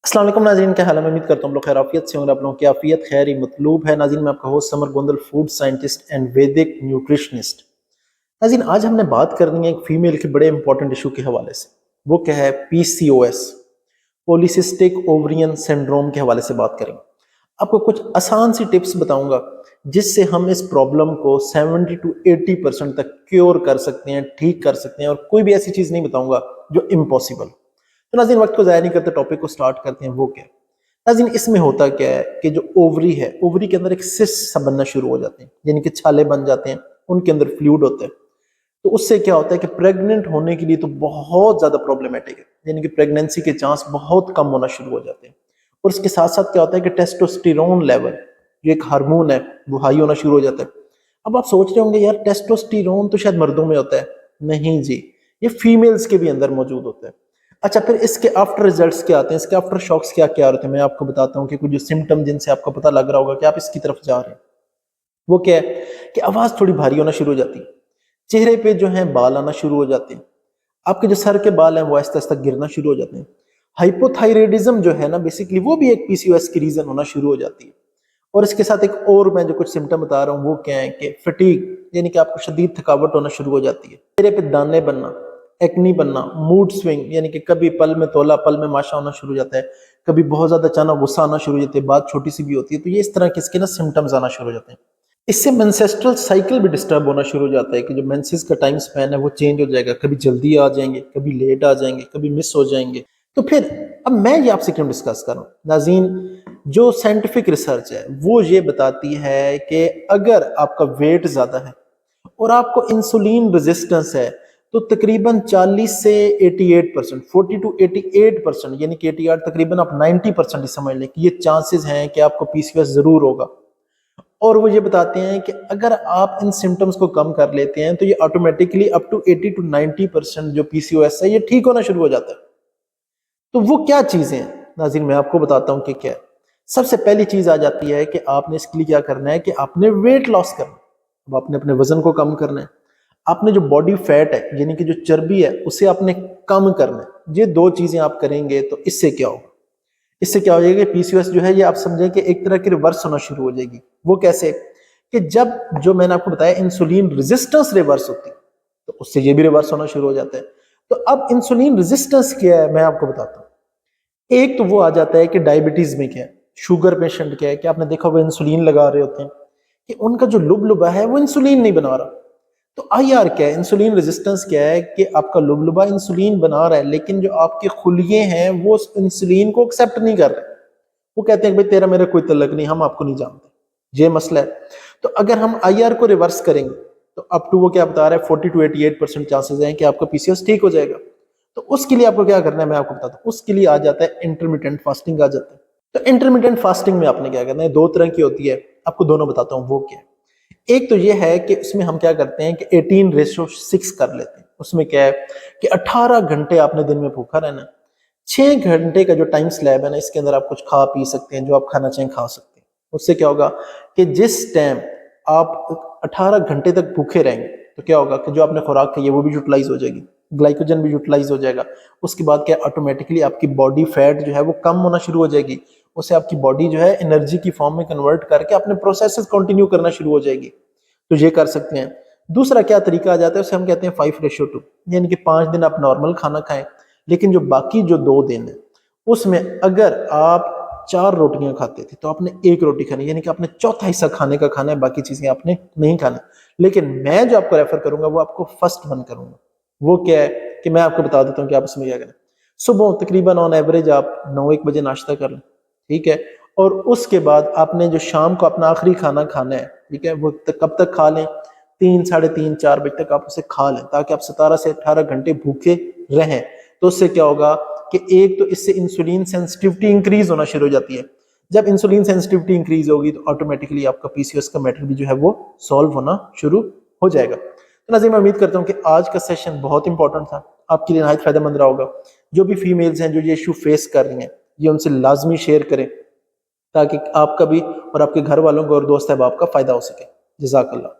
अस्सलाम वालेकुम नाज़रीन, क्या हाल है। मैं उम्मीद करता हूँ हम लोग खैरियत से होंगे। आप लोगों की आफियत खैर ही मतलूब है। नाज़रीन, मैं आपका host summer Gondal, food scientist and वैदिक न्यूट्रिशनिस्ट। नाज़रीन, आज हमने बात करनी है एक फीमेल के बड़े इंपॉर्टेंट इशू के हवाले से। वो क्या है? PCOS, पॉलीसिस्टिक ओवरियन सिंड्रोम के हवाले से बात करेंगे। आपको कुछ आसान सी टिप्स बताऊंगा जिससे हम इस प्रॉब्लम को 70 to 80% तक क्योर कर सकते हैं, ठीक कर सकते हैं, और कोई भी ऐसी चीज़ नहीं बताऊंगा जो इम्पॉसिबल। तो नाज़रीन, वक्त को ज़ाया नहीं करते, टॉपिक को स्टार्ट करते हैं। वो क्या है नाज़रीन? इसमें होता क्या है कि जो ओवरी है, ओवरी के अंदर एक सिस्ट सा बनना शुरू हो जाते हैं, यानी कि छाले बन जाते हैं, उनके अंदर फ्लूइड होते हैं। तो उससे क्या होता है कि प्रेग्नेंट होने के लिए तो बहुत ज़्यादा प्रॉब्लमेटिक है, यानी कि प्रेगनेंसी के चांस बहुत कम होना शुरू हो जाते हैं। और इसके साथ साथ क्या होता है कि टेस्टोस्टेरोन लेवल, जो एक हार्मोन है, वो हाई होना शुरू हो जाता है। अब आप सोच रहे होंगे, यार टेस्टोस्टेरोन तो शायद मर्दों में होता है। नहीं जी, ये फीमेल्स के भी अंदर मौजूद होता है। अच्छा, फिर इसके आफ्टर रिजल्ट्स क्या आते हैं, इसके आफ्टर शॉक्स क्या क्या होते हैं, मैं आपको बताता हूँ कि कुछ जो सिम्टम जिनसे आपको पता लग रहा होगा कि आप इसकी तरफ जा रहे हैं। वो क्या है कि आवाज़ थोड़ी भारी होना शुरू हो जाती है, चेहरे पे जो है बाल आना शुरू हो जाते हैं, आपके जो सर के बाल हैं वो आहिस्ता आहिस्ता गिरना शुरू हो जाते हैं। हाइपोथायराइडिज्म जो है ना, बेसिकली वो भी एक PCOS की रीजन होना शुरू हो जाती है। और इसके साथ एक और मैं जो कुछ सिम्टम बता रहा हूँ वो क्या है कि फटीग, यानी कि आपको शदीद थकावट होना शुरू हो जाती है, चेहरे पे दाने बनना, एक्नी बनना, मूड स्विंग, यानी कि कभी पल में तोला पल में माशा होना शुरू हो जाता है, कभी बहुत ज्यादा अचानक गुस्सा आना शुरू हो जाता है, बात छोटी सी भी होती है। तो ये इस तरह के इसके ना सिम्टम्स आना शुरू हो जाते हैं। इससे मेंस्ट्रुअल साइकिल भी डिस्टर्ब होना शुरू हो जाता है कि जो मेंसेस का टाइम स्पैन है वो चेंज हो जाएगा, कभी जल्दी आ जाएंगे, कभी लेट आ जाएंगे, कभी मिस हो जाएंगे। तो फिर अब मैं ये आपसे क्यों डिस्कस कर रहा हूँ नाज़रीन, जो साइंटिफिक रिसर्च है वो ये बताती है कि अगर आपका वेट ज्यादा है और आपको इंसुलिन रेजिस्टेंस है, तो तकरीबन 40 से 88%, 40 to 88%, यानी कि 88 तकरीबन आप 90% ही समझ लें कि ये चांसेस हैं कि आपको PCOS जरूर होगा। और वो ये बताते हैं कि अगर आप इन सिम्टम्स को कम कर लेते हैं तो ये ऑटोमेटिकली अप टू 80 to 90% जो PCOS है ये ठीक होना शुरू हो जाता है। तो वो क्या चीजें हैं नाज़रीन, मैं आपको बताता हूँ कि क्या है। सबसे पहली चीज आ जाती है कि आपने इसके लिए क्या करना है कि आपने वेट लॉस करना है। अब आपने अपने वजन को कम करना है, आपने जो बॉडी फैट है यानी कि जो चर्बी है उसे आपने कम करना है। ये दो चीजें आप करेंगे तो इससे क्या होगा, इससे क्या हो जाएगा, PCOS जो है ये आप समझें कि एक तरह की रिवर्स होना शुरू हो जाएगी। वो कैसे? कि जब जो मैंने आपको बताया इंसुलिन रेजिस्टेंस रिवर्स होती है तो उससे ये भी रिवर्स होना शुरू हो जाता है। तो अब इंसुलिन रेजिस्टेंस क्या है मैं आपको बताता हूँ। एक तो वो आ जाता है कि डायबिटीज में क्या है, शुगर पेशेंट क्या है कि आपने देखा वो इंसुलिन लगा रहे होते हैं कि उनका जो लुबलुबा है वो इंसुलिन नहीं बना रहा। तो IR क्या है, इंसुलिन रेजिस्टेंस क्या है कि आपका लुबलुबा इंसुलिन बना रहा है लेकिन जो आपके खुलिये हैं वो उस इंसुलिन को एक्सेप्ट नहीं कर रहे। वो कहते हैं कि भाई तेरा मेरा कोई तल्लक नहीं, हम आपको नहीं जानते, ये मसला है। तो अगर हम IR को रिवर्स करेंगे तो अप टू वो क्या बता रहा है 40 to 88% चांसेस हैं कि आपका PCOS ठीक हो जाएगा। तो उसके लिए आपको क्या करना है मैं आपको बताता हूँ। उसके लिए आ जाता है इंटरमिटेंट फास्टिंग आ जाता है। तो इंटरमिटेंट फास्टिंग में आपने क्या करना है, दो तरह की होती है, आपको दोनों बताता हूँ वो क्या है। एक तो ये है कि उसमें हम क्या करते हैं कि 18:6 कर लेते हैं। उसमें क्या है कि 18 घंटे आपने दिन में भूखा रहना है। 6 घंटे का जो टाइम स्लैब है ना, इसके अंदर आप कुछ खा पी सकते हैं, जो आप खाना चाहें खा सकते हैं। उससे क्या होगा कि जिस टाइम आप 18 घंटे तक भूखे रहेंगे तो क्या होगा कि जो आपने खुराक खाई है वो भी यूटिलाइज हो जाएगी, ग्लाइकोजन भी यूटिलाइज हो जाएगा। उसके बाद क्या ऑटोमेटिकली आपकी बॉडी फैट जो है वो कम होना शुरू हो जाएगी। उससे आपकी बॉडी जो है एनर्जी की फॉर्म में कन्वर्ट करके अपने प्रोसेसेस कंटिन्यू करना शुरू हो जाएगी। तो ये कर सकते हैं। दूसरा क्या तरीका आ जाता है, उसे हम कहते हैं 5:2, यानी कि 5 दिन आप नॉर्मल खाना खाएं, लेकिन जो बाकी जो 2 दिन है उसमें अगर आप 4 रोटियां खाते थे तो आपने 1 रोटी खानी, यानी कि आपने चौथा हिस्सा खाने का खाना है, बाकी चीजें आपने नहीं खाना। लेकिन मैं जो आपको रेफर करूंगा वो आपको फर्स्ट वन करूंगा। वो क्या है कि मैं आपको बता देता हूँ कि आप इसमें क्या करें। सुबह तकरीबन ऑन एवरेज आप 9-1 बजे नाश्ता कर लें, ठीक है। और उसके बाद आपने जो शाम को अपना आखिरी खाना खाना है, ठीक है, वो कब तक खा लें, 3, साढ़े 3, 4 बजे तक आप उसे खा लें ताकि आप 17 से 18 घंटे भूखे रहें। तो उससे क्या होगा कि एक तो इससे इंसुलिन सेंसिटिविटी इंक्रीज होना शुरू हो जाती है। जब इंसुलिन सेंसिटिविटी इंक्रीज होगी तो ऑटोमेटिकली आपका PCOS का मैटर भी जो है वो सॉल्व होना शुरू हो जाएगा। तो नाज़रीन, मैं उम्मीद करता हूँ कि आज का सेशन बहुत इंपॉर्टेंट था, आपके लिए नहायत फायदेमंद रहा होगा। जो भी फीमेल्स हैं जो ये इशू फेस कर रही हैं, ये उनसे लाजमी शेयर करें ताकि आपका भी और आपके घर वालों को और दोस्त अहबाब का फायदा हो सके। जज़ाकल्लाह।